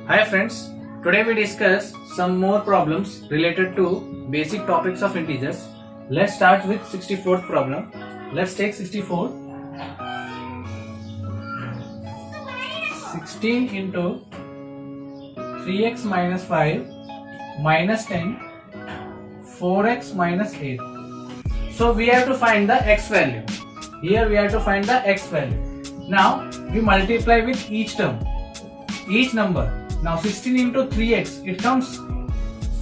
Hi friends, today we discuss some more problems related to basic topics of integers. Let's start with 64th problem. Let's take 64. 16 into 3x minus 5 minus 10 4x minus 8. So we have to find the x value. Here we have to find the x value. Now we multiply with each term, each number. Now 16 into 3x, it comes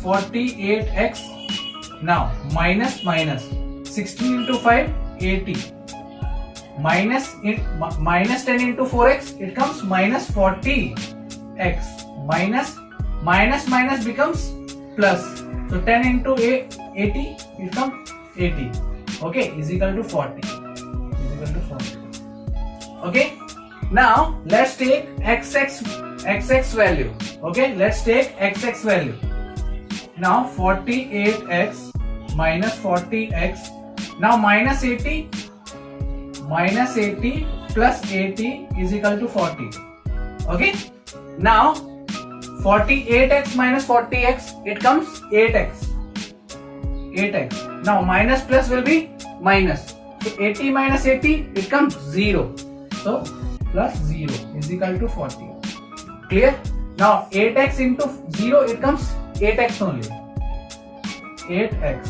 48x. Now minus 16 into 5, 80. Minus 10 into 4x, it comes minus 40x. Minus becomes plus. So 10 into 80, it comes 80. Okay, is equal to 40. Okay, now let's take xx value. Okay, let's take xx value. Now 48x minus 40x. Now minus 80 plus 80 is equal to 40. Okay, now 48x minus 40x, it comes 8x. Now minus plus will be minus. So 80 minus 80, it comes 0. So plus 0 is equal to 40. Clear? Now 8x into 0, it comes 8x only. 8x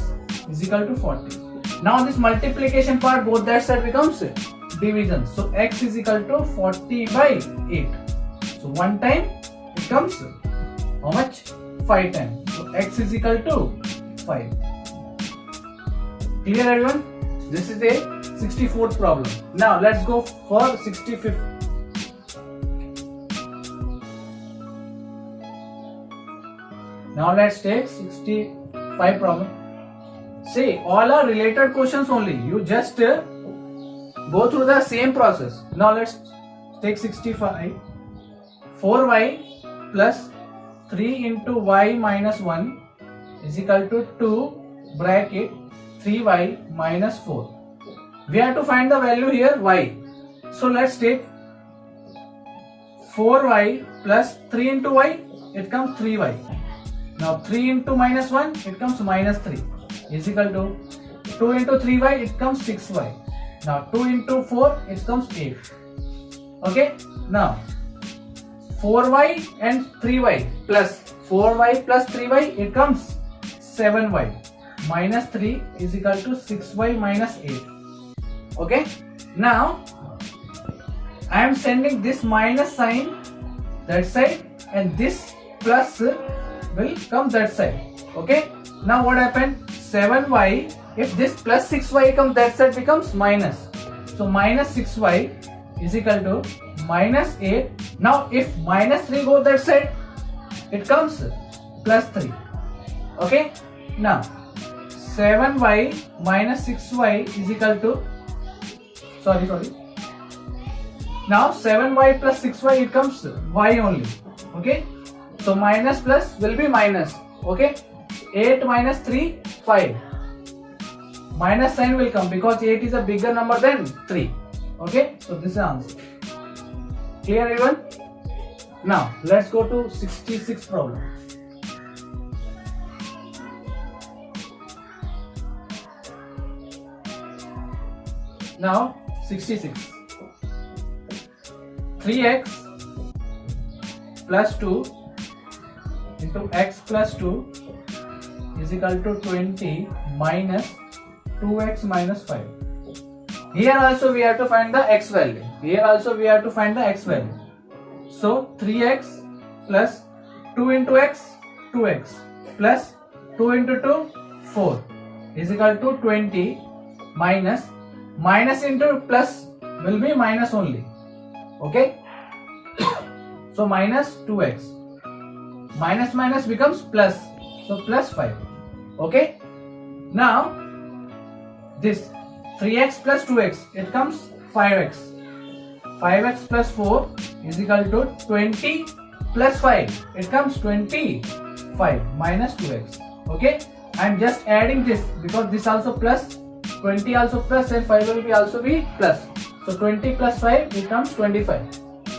is equal to 40. Now this multiplication part, both that side becomes division. So x is equal to 40 by 8. So one time it comes how much? 5 times. So x is equal to 5. Clear everyone? This is a 64th problem. Now let's go for 65th. Now let's take 65 problem. See, all are related questions only. You just go through the same process. Now let's take 65. 4y plus 3 into y minus 1 is equal to 2 bracket 3y minus 4. We have to find the value here y. So let's take 4y plus 3 into y, it comes 3y. Now 3 into minus 1, it comes minus 3 is equal to 2 into 3y, it comes 6y. Now 2 into 4, it comes 8. Okay, now 4y and 3y plus 4y plus 3y, it comes 7y. Minus 3 is equal to 6y minus 8. Okay, now I am sending this minus sign that side and this plus will come that side. Okay, now what happened? 7y, if this plus 6y comes that side, becomes minus. So minus 6y is equal to minus 8. Now if minus 3 goes that side, it comes plus 3. Okay, now 7y minus 6y is equal to now 7y plus 6y, it comes y only. Okay, so minus plus will be minus. Okay, 8 minus 3, 5. Minus sign will come because 8 is a bigger number than 3. Okay, so this is the answer. Clear everyone? Now let's go to 66th problem. Now 66. 3x plus 2 into x plus 2 is equal to 20 minus 2x minus 5. Here also we have to find the x value. So 3x plus 2 into x, 2x plus 2 into 2, 4 is equal to 20 minus into plus will be minus only. Okay, so minus 2x. Minus becomes plus. So plus 5. Okay, now this 3x plus 2x, it comes 5x. 5x plus 4 is equal to 20 plus 5, it comes 25 minus 2x. Okay, I am just adding this because this also plus, 20 also plus, and 5 will be also be plus. So 20 plus 5 becomes 25.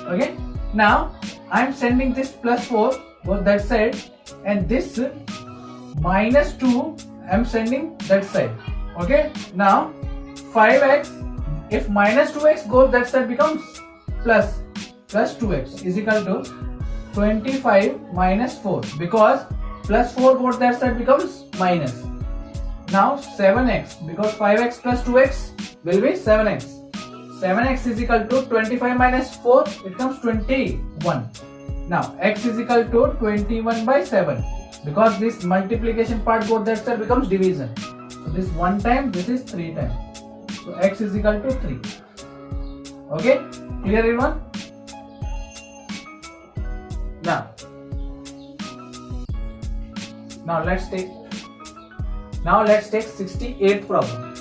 Okay, now I am sending this plus 4 go that side, and this minus 2 I am sending that side. Okay, now 5x, if minus 2x goes that side, becomes plus 2x is equal to 25 minus 4, because plus 4 goes that side becomes minus. Now 7x, because 5x plus 2x will be 7x. 7x is equal to 25 minus 4, it comes 21. Now x is equal to 21 by 7, because this multiplication part goes that side becomes division. So this 1 time, this is 3 times. So x is equal to 3. Okay, clear everyone? Now let's take 68th problem.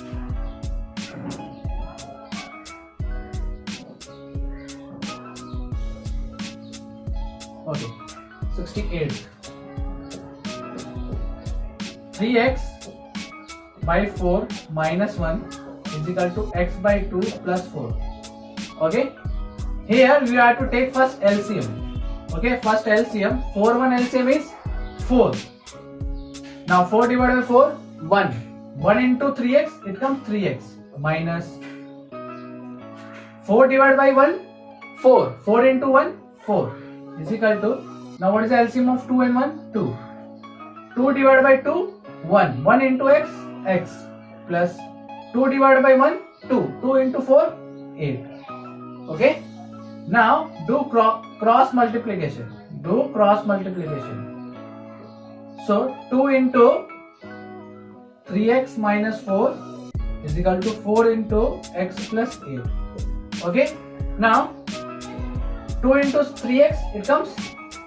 Okay, 68. 3x by 4 minus 1 is equal to x by 2 plus 4. Okay, here we have to take first LCM. Okay, first LCM, 4 1 LCM is 4. Now 4 divided by 4, 1. 1 into 3x, it comes 3x minus 4 divided by 1, 4. 4 into 1, 4 is equal to, now what is the LCM of 2 and 1? 2. 2 divided by 2, 1. 1 into x, x plus 2 divided by 1, 2. 2 into 4, 8. Okay. Now do cross multiplication. So 2 into 3x minus 4 is equal to 4 into x plus 8. Okay. Now 2 into 3x, it comes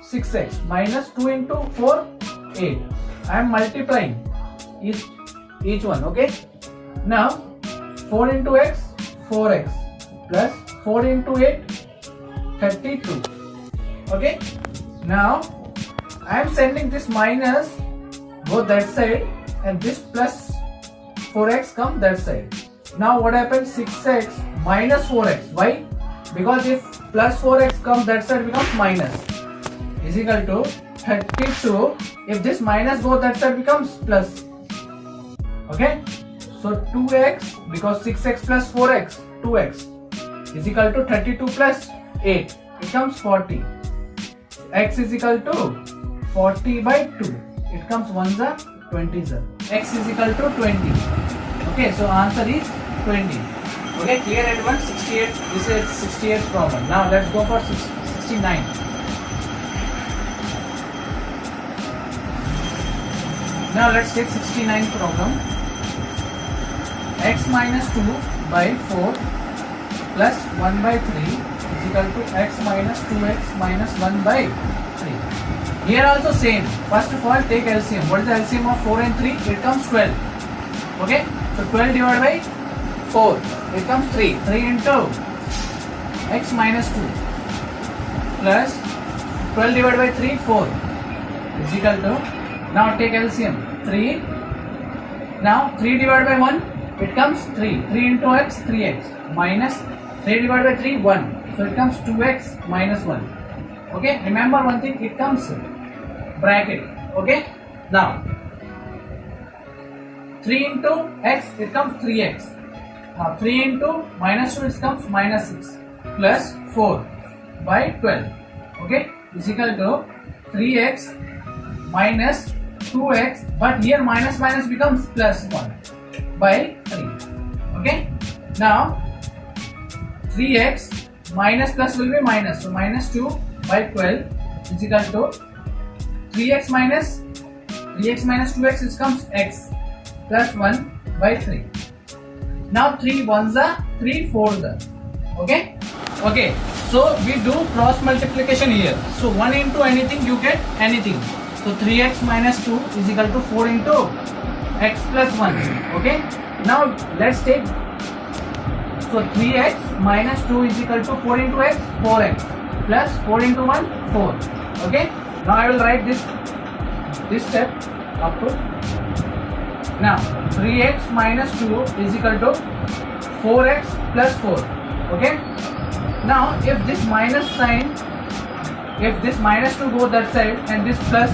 6x minus 2 into 4, 8. I am multiplying each one. Okay. Now 4 into x, 4x plus 4 into 8, 32. Okay. Now I am sending this minus go that side, and this plus 4x come that side. Now what happens? 6x minus 4x. Why? Because if plus 4x comes that side, becomes minus, is equal to 32. If this minus goes that side, becomes plus. Okay. So 2x, because 6x plus 4x, 2x is equal to 32 plus 8, it comes 40. X is equal to 40 by 2, it comes 1s are 20s are. X is equal to 20. Okay, so answer is 20. Okay, clear everyone? 68, this is 68th problem. Now let's go for 69. Now let's take 69th problem. X minus 2 by 4 plus 1 by 3 is equal to x minus 2x minus 1 by 3. Here also same. First of all, take LCM. What is the LCM of 4 and 3? It comes 12. Okay. So 12 divided by 4. It comes 3. 3 into x minus 2 plus 12 divided by 3, 4 is equal to, now take LCM. 3. Now 3 divided by 1, it comes 3. 3 into x, 3x minus 3 divided by 3, 1. So it comes 2x minus 1. Okay, remember one thing, it comes bracket. Okay, now 3 into x, it comes 3x. Now 3 into minus 2, it comes minus 6 plus 4 by 12. Okay, is equal to 3x minus 2x, but here minus minus becomes plus 1 by 3. Okay, now 3x minus plus will be minus, so minus 2 by 12 is equal to 3x minus 2x, it comes x plus 1 by 3. Now 3 1s are 3 4s are. Okay, okay, so we do cross multiplication here. So 1 into anything, you get anything. So 3x minus 2 is equal to 4 into x plus 1. Okay, now let's take, so 3x minus 2 is equal to 4 into x, 4x plus 4 into 1, 4. Okay, now I will write this step up to, now 3x minus 2 is equal to 4x plus 4. Okay, now if this minus sign if this minus 2 go that side and this plus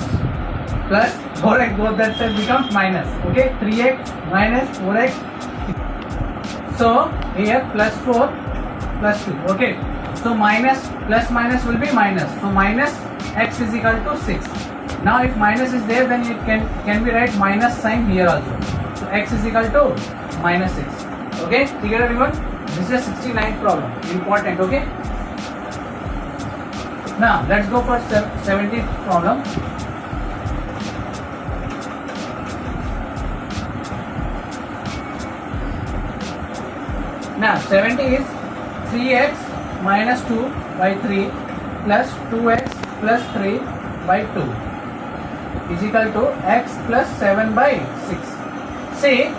4x go that side becomes minus. Okay, 3x minus 4x. So here plus 4 plus 2. Okay, so minus plus minus will be minus. So minus x is equal to 6. Now if minus is there, then it can be write minus sign here also. So x is equal to minus 6. Okay, clear everyone? This is a 69th problem. Important. Okay. Now let's go for 70th problem. Now 70 is 3x minus 2 by 3 plus 2x plus 3 by 2 is equal to x plus 7 by 6. See,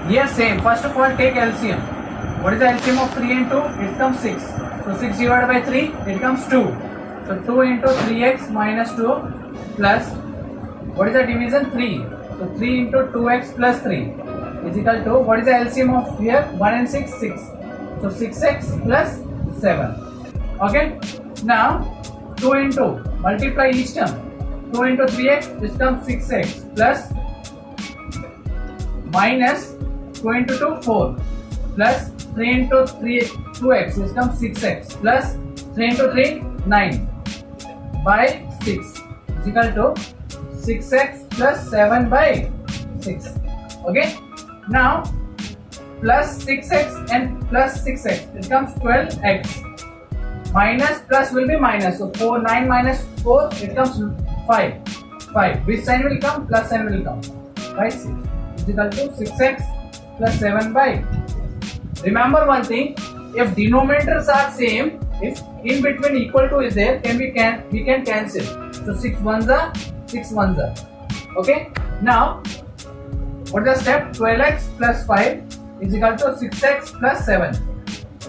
here same. First of all, take LCM. What is the LCM of 3 and 2? It comes 6. So 6 divided by 3, it comes 2. So 2 into 3x minus 2 plus, what is the division? 3. So 3 into 2x plus 3 is equal to, what is the LCM of here? 1 and 6, 6. So 6x plus 7. Okay. Now 2 into, multiply each term. 2 into 3x, this comes 6x plus minus 2 into 2, 4 plus 3 into 2x, this comes 6x plus 3 into 3, 9 by 6 is equal to 6x plus 7 by 6. Okay. Now plus 6x and plus 6x, it comes 12x. Minus plus will be minus. So 9 minus 4, it comes 5. Which sign will come? Plus sign will come. By 6 is equal to 6x plus 7 by 6. Remember one thing, if denominators are same, if in between equal to is there, we can cancel. So 6 ones are 6 ones are. Okay. Now what is the step? 12x plus 5 is equal to 6x plus 7.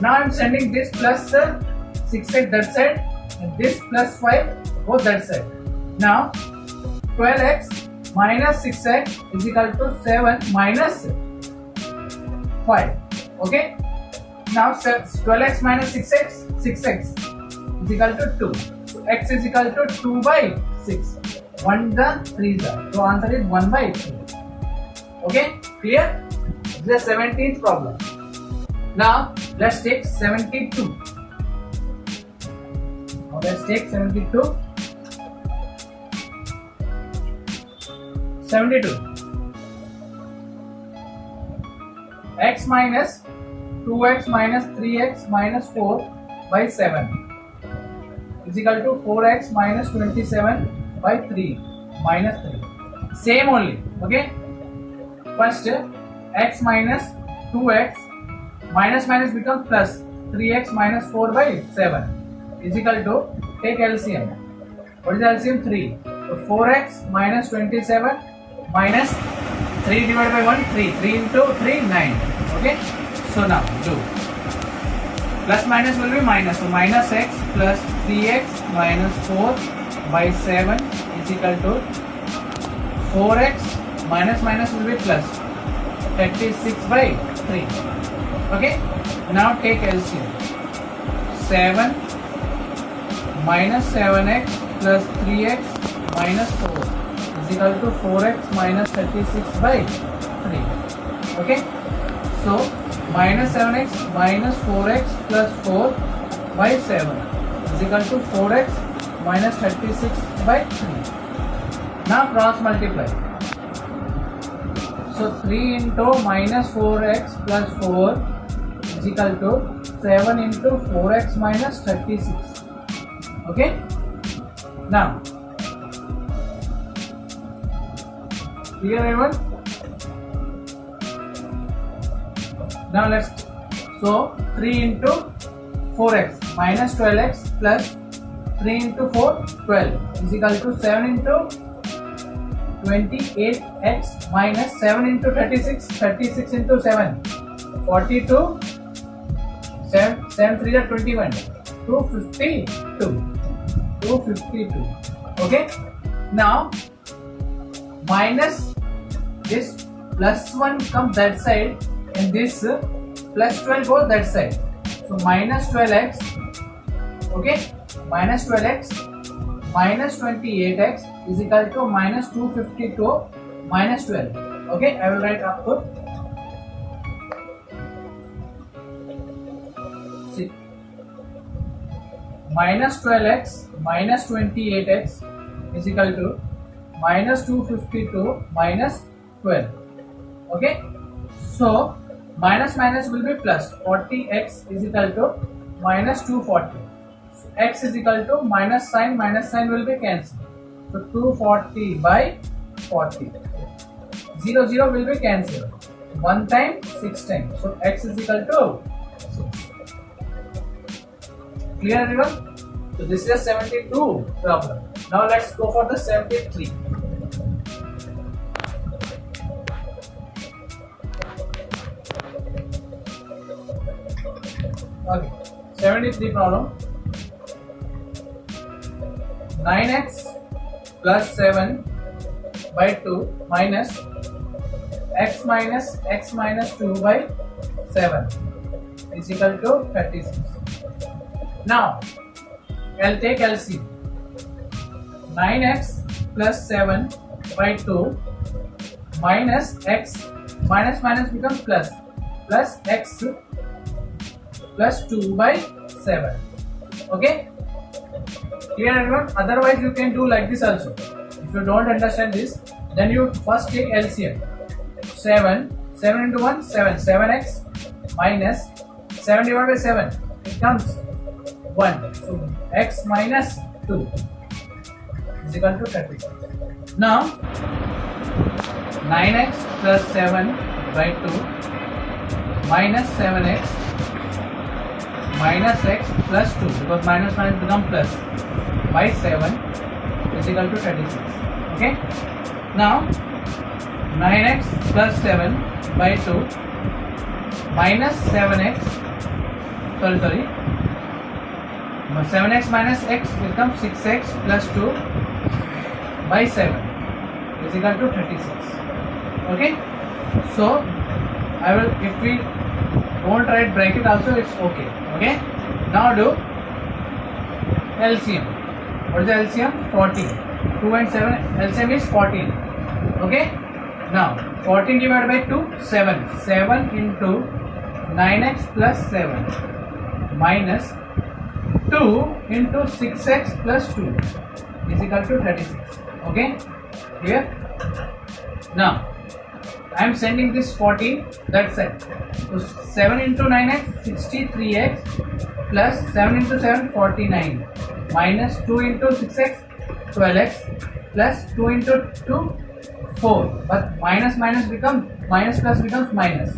Now I am sending this plus 6x that side and this plus 5 both that side. Now 12x minus 6x is equal to 7 minus 5. Okay. Now 12x minus 6x is equal to 2. So x is equal to 2 by 6. 1 the 3 the. So answer is 1 by 3. Okay, clear? This is the 17th problem. Now let's take 72. Now let's take 72. 72. X minus 2x minus 3x minus 4 by 7 is equal to 4x minus 27 by 3 minus 3. Same only. Okay. First, x minus 2x minus becomes plus 3x minus 4 by 7 is equal to, take LCM. What is the LCM? 3. So 4x minus 27 minus 3 divided by 1, 3. 3 into 3, 9. Okay. So now do. Plus minus will be minus. So minus x plus 3x minus 4 by 7 is equal to 4x minus will be plus 36 by 3. Okay. Now take LCM. 7 minus 7x plus 3x minus 4 is equal to 4x minus 36 by 3. Okay. So minus 7x minus 4x plus 4 by 7 is equal to 4x minus 36 by 3. Now cross multiply. So 3 into minus 4x plus 4 is equal to 7 into 4x minus 36. Okay. Now clear everyone? Now let's, so 3 into 4x minus 12x plus 3 into 4, 12 is equal to 7 into 28x minus 7 into 36, 36 into 7, 42, 7 3 are 21, 252, 252. Okay. Now minus this plus 1 comes that side and this plus 12 goes that side. So minus 12x, okay, minus 12x minus 28x is equal to minus 252 minus 12. Okay, I will write up to see minus 12x minus 28x is equal to minus 252 minus 12. Okay, so minus minus will be plus. 40x is equal to minus 240. X is equal to minus sign will be cancelled. So 240 by 40. 0 0 will be cancelled. 1 time 6 times. So x is equal to 6. Clear everyone? So this is a 72 problem. Now let's go for the 73. Okay, 73 problem. 9x plus 7 by 2 minus x minus 2 by 7 is equal to 36. Now, I'll take LCM. 9x plus 7 by 2 minus x minus becomes plus x plus 2 by 7. Okay? Clear everyone? Otherwise you can do like this also. If you don't understand this, then you first take LCM. 7 into 1, 7. 7x minus 7 divided by 7. It comes 1. So x minus 2 is equal to 36. Now 9x plus 7 by 2 minus 7x minus x plus 2, because minus become plus, by 7 is equal to 36. Okay. Now 9x plus 7 by 2 minus 7x 7x minus x becomes 6x plus 2 by 7 is equal to 36. Okay. So I will, if we don't write bracket also, it's okay. Okay. Now do LCM. What is the LCM? 14. 2 and 7. LCM is 14. Okay. Now 14 divided by 2, 7. 7 into 9x plus 7 minus 2 into 6x plus 2 is equal to 36. Okay. Here. Now I am sending this 14, that's it. So 7 into 9x 63x plus 7 into 7 49 minus 2 into 6x 12x plus 2 into 2 4, but minus becomes minus plus becomes minus,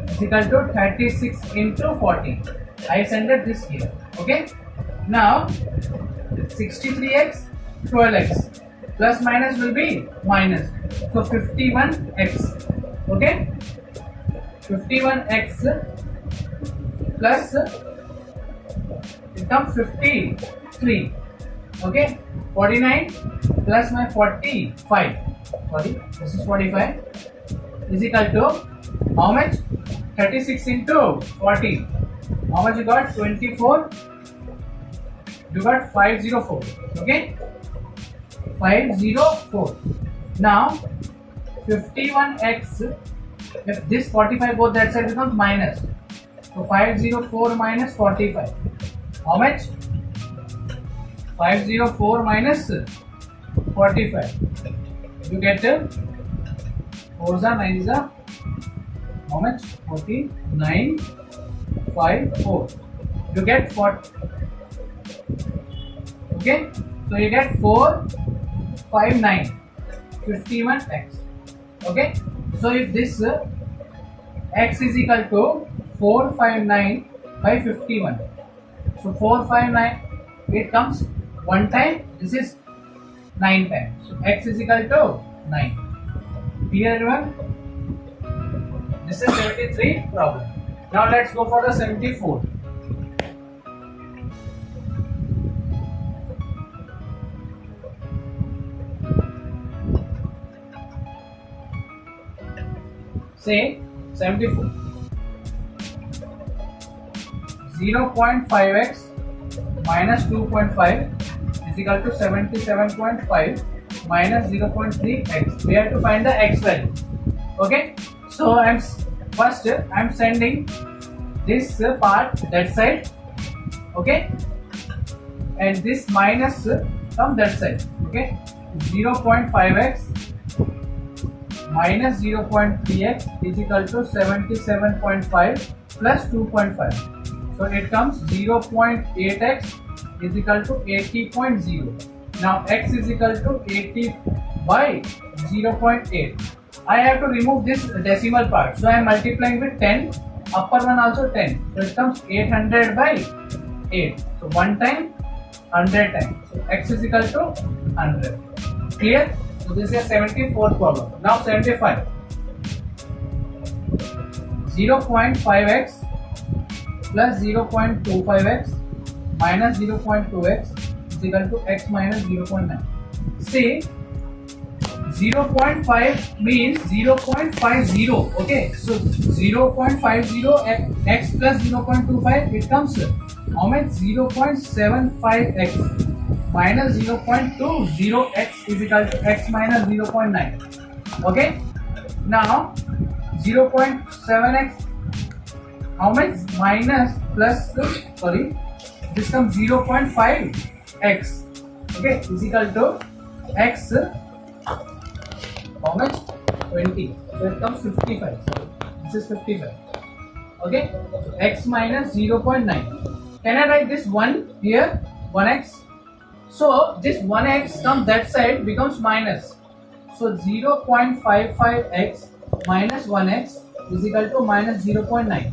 is equal to 36 into 14. I send it this here. Okay. Now 63x 12x plus minus will be minus, so 51x. Okay, 51x plus become 53. Okay, 49 plus my 45. Sorry, this is 45 is equal to how much? 36 into 14. How much you got? 24. You got 504. Okay, 504. Now 51x, if this 45 goes that side becomes minus, so 504 minus 45, how much? 504 minus 45, you get 4 is 9 is how much? 49 5 4, you get 40. Okay, so you get 459 51x. Okay, so if this x is equal to 459 by 51, so 459, it comes 1 time, this is 9 times, so x is equal to 9. Clear everyone? This is 73 problem. Now let's go for the 74. Say 74. 0.5x minus 2.5 is equal to 77.5 minus 0.3x. We have to find the x value. Okay, so I'm sending this part that side, okay, and this minus from that side, okay. 0.5x minus 0.3x is equal to 77.5 plus 2.5. So it comes 0.8x is equal to 80.0. Now x is equal to 80 by 0.8. I have to remove this decimal part. So I am multiplying with 10. Upper one also 10. So it comes 800 by 8. So 1 time 100 times. So x is equal to 100. Clear? So this is a 74th problem. Now 75. 0.5x plus 0.25x minus 0.2x is equal to x minus 0.9. See, 0.5 means 0.50. Okay, so 0.50 x plus 0.25, it comes how much? 0.75x minus 0.20x is equal to x minus 0.9. Okay, now 0.7x how much? Minus plus sorry, this comes 0.5x, okay, is equal to x how much? 20. So it comes 55. So this is 55. Okay, so x minus 0.9. Can I write this 1 here? 1x. So this 1x comes that side, becomes minus. So 0.55x minus 1x is equal to minus 0.9.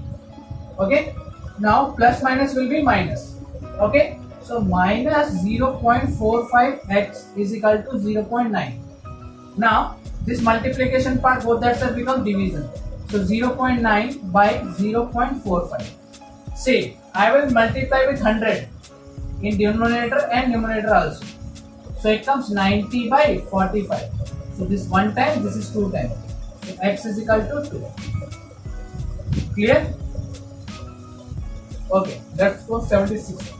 Okay, now plus minus will be minus. Okay, so minus 0.45x is equal to 0.9. Now this multiplication part, both that side become division. So 0.9 by 0.45. See, I will multiply with 100 in denominator and numerator also. So it comes 90 by 45. So this 1 time, this is 2 times. So x is equal to 2. Clear? Okay, let's go 76.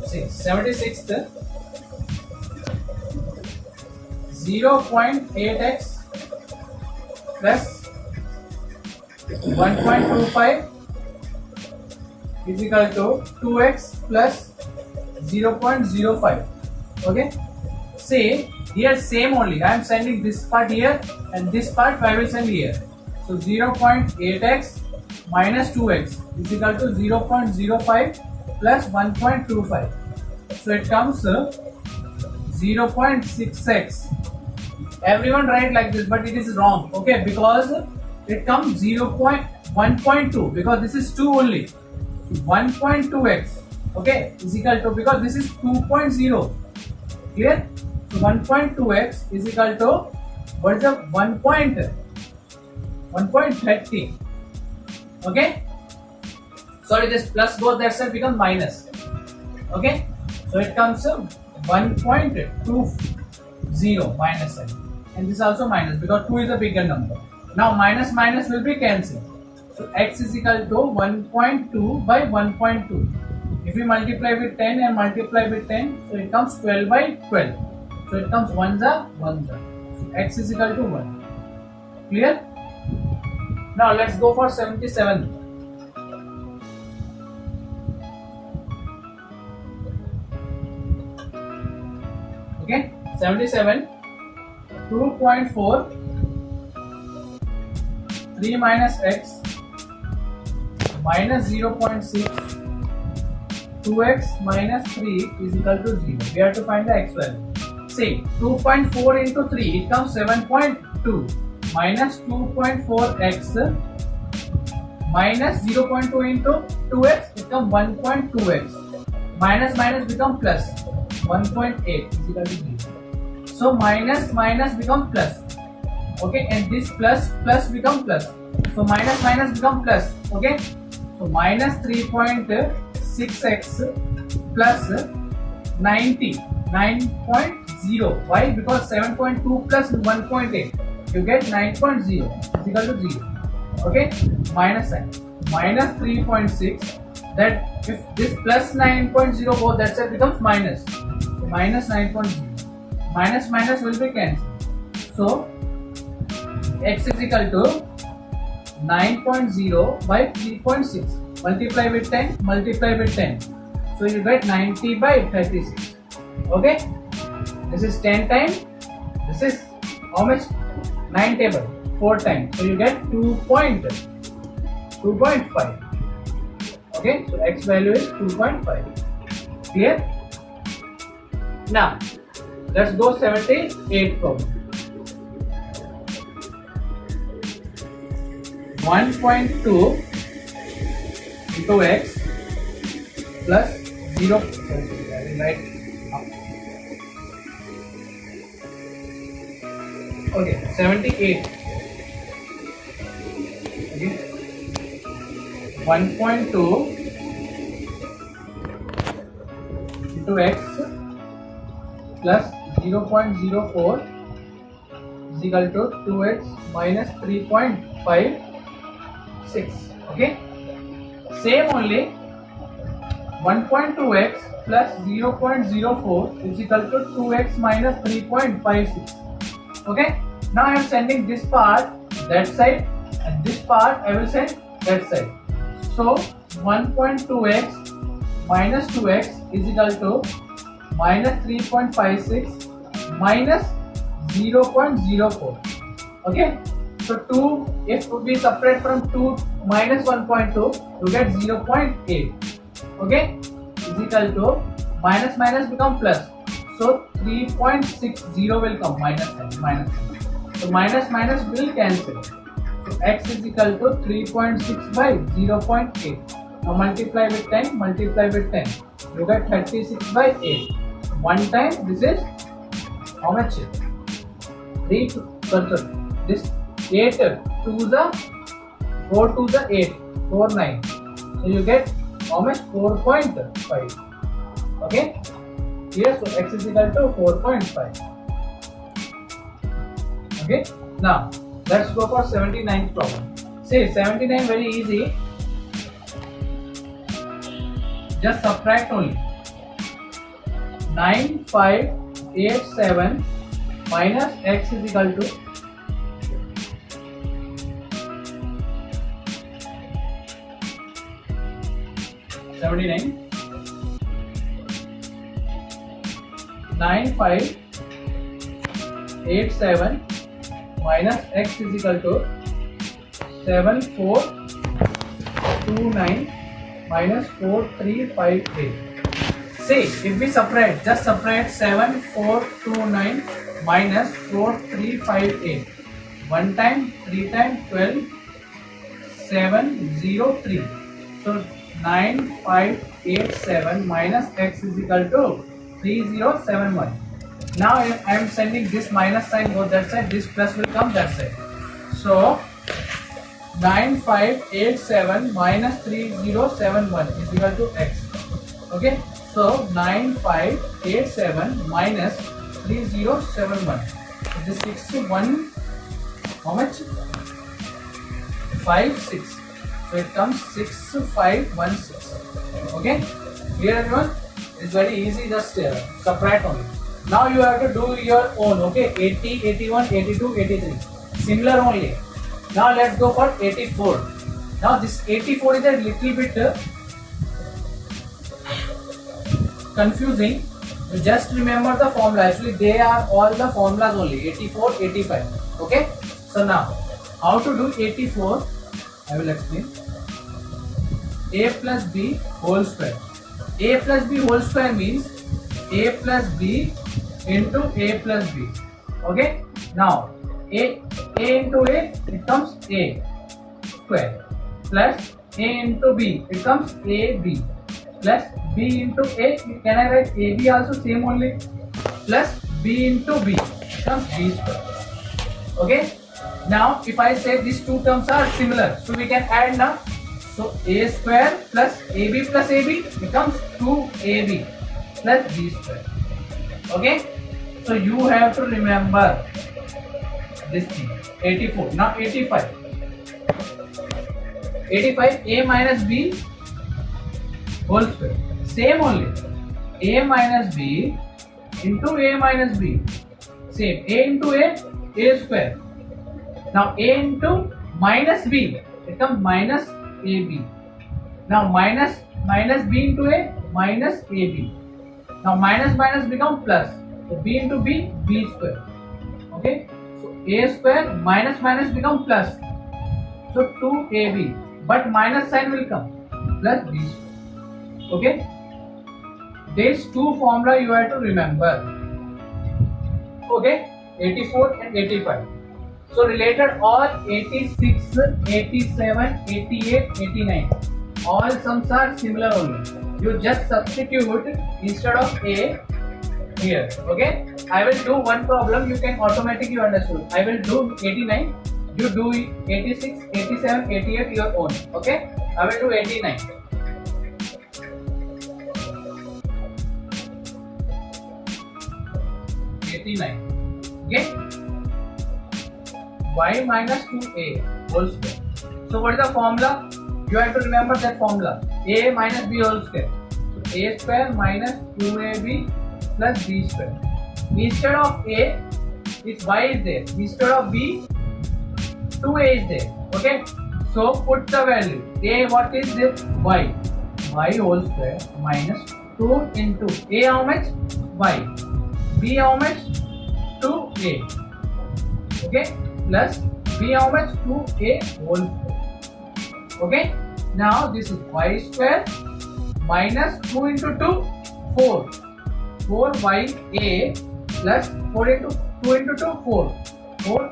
See, 76th, 0.8x plus 1.25 is equal to 2x plus 0.05. Okay, say here same only. I am sending this part here and this part I will send here. So 0.8x minus 2x is equal to 0.05 plus 1.25. So it comes 0.6x. Everyone write like this, but it is wrong. Okay, because it comes 1.2 because this is 2 only. 1.2x, okay, is equal to, because this is 2.0. Clear? So 1.2x is equal to, what is the 1.30. Okay, sorry, this plus both that side become minus. Okay, so it comes 1.20 minus sign, and this also minus because 2 is a bigger number. Now minus minus will be cancelled. So x is equal to 1.2 by 1.2. If we multiply with 10 and multiply with 10, so it comes 12 by 12. So it comes 1 za 1 za. So x is equal to 1. Clear? Now let's go for 77. Okay, 77. 2.4 3 minus x minus 0.6 2x minus 3 is equal to 0. We have to find the x value. See, 2.4 into 3, it comes 7.2 minus 2.4x minus 0.2 into 2x, it comes 1.2x. Minus minus become plus 1.8 is equal to 0. So minus minus becomes plus. Okay, and this plus plus become plus. So minus minus become plus. Okay, so minus 3.6x plus 90 9.0. Why? Because 7.2 plus 1.8. you get 9.0 is equal to 0. Okay, minus sign. Minus 3.6. That if this plus 9.0 goes, that side becomes minus. So minus 9.0. Minus minus will be cancelled. So x is equal to 9.0 by 3.6. Multiply with 10. Multiply with 10. So you get 90 by 36. Okay. This is 10 times. This is how much? 9 table. 4 times. So you get 2.5. Okay. So x value is 2.5. Clear? Now let's go 78 problem. 1.2 into x plus 0. Right. Okay, 78. Okay. 1.2 into x plus 0.04 is equal to 2x minus 3.56. Okay. Same only. 1.2x plus 0.04 is equal to 2x minus 3.56. Okay. Now I am sending this part that side and this part I will send that side. So 1.2x minus 2x is equal to minus 3.56 minus 0.04. Okay. So 2, if we separate from 2 minus 1.2, you get 0.8. Okay, is equal to minus minus become plus. So 3.60 will come minus sign. So minus minus will cancel. So x is equal to 3.6 by 0.8. Now multiply with 10. Multiply with 10. You get 36 by 8. One time this is how much? 3 this 8 to the 4 to the 8 4 9. So you get how much? 4.5. Okay. Here, so x is equal to 4.5. Okay. Now let's go for 79th problem. See, 79 very easy. Just subtract only. 9587 minus x is equal to 79. 9587 minus x is equal to 7429 minus 4358. See, if we separate, just separate 7429 minus 4358. 1 time, 3 times, 12, 703. So 9587 minus x is equal to 3071. Now I am sending this minus sign go that side, this plus will come that side. So 9587 minus 3071 is equal to x. Okay, so 9587 minus 3071. So this 61 how much? 56. So it comes 6516. Okay, clear everyone? It's very easy, just subtract only. Now you have to do your own. Okay, 80, 81, 82, 83. Similar only. Now let's go for 84. Now this 84 is a little bit confusing. You just remember the formula. Actually, they are all the formulas only. 84, 85. Okay. So now, how to do 84? I will explain. A plus B whole square. A plus B whole square means A plus B into A plus B. Okay. Now A into A, it comes A square, plus A into B, it comes AB, plus B into A, can I write AB also same only, plus B into B, it comes B square. Okay. Now if I say these two terms are similar, so we can add now. So A square plus AB becomes 2AB plus B square. Okay. So you have to remember this thing. 84. Now 85. 85 a minus b whole square. Same only. A minus b into a minus b. Same. A into a square. Now a into minus b, it comes minus ab. Now minus b into a minus ab. Now minus minus become plus. So b into b, b square. Okay. So a square minus minus become plus. So 2ab. But minus sign will come. Plus b square. Okay. These two formula you have to remember. Okay. 84 and 85. So related all 86, 87, 88, 89. All sums are similar only. You just substitute instead of a here. Okay. I will do one problem. You can automatically understood. I will do 89. You do 86, 87, 88 your own. Okay. I will do 89. Okay. Y minus 2a whole square. So what is the formula? You have to remember that formula. A minus b whole square. So a square minus 2ab plus b square. Instead of a, it's y is there. Instead of b, 2a is there. Okay. So put the value. A, what is this? Y. Y whole square minus 2 into a how much? Y. B how much? 2a. Okay. Plus b how much? 2a whole square. Okay. Now this is y square minus 2 into 2, 4. 4ya plus 4 into 2 into 2, 4. 4a.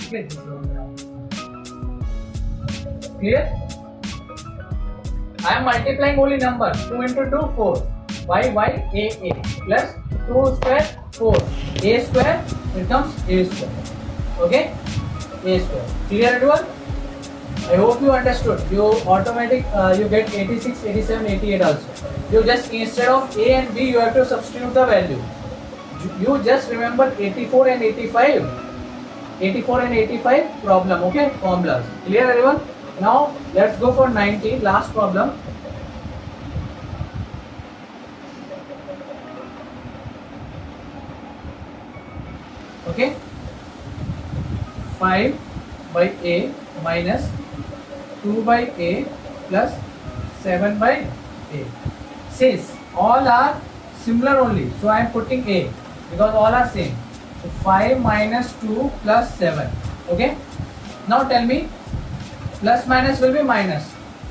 Okay. This is clear? I am multiplying only number. 2 into 2, 4. A plus 2 square, 4. A square becomes a square. Okay? A square. Clear everyone? I hope you understood. You automatic you get 86, 87, 88 also. You just instead of a and b you have to substitute the value. You just remember 84 and 85. 84 and 85 problem. Okay? Formulas. Clear everyone? Now let's go for 90. Last problem. Okay? 5 by a minus 2 by a plus 7 by a. Since all are similar only, so I am putting a because all are same. So 5 minus 2 plus 7. Okay? Now tell me, plus minus will be minus.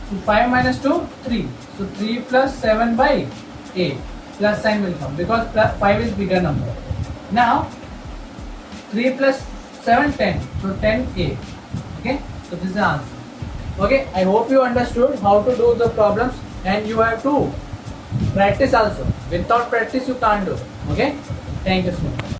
So 5 minus 2, 3. So 3 plus 7 by a. Plus sign will come because 5 is bigger number. Now 3 plus 7, 10. So 10a. Okay? So this is the answer. Okay? I hope you understood how to do the problems, and you have to practice also. Without practice you can't do. Okay? Thank you so much.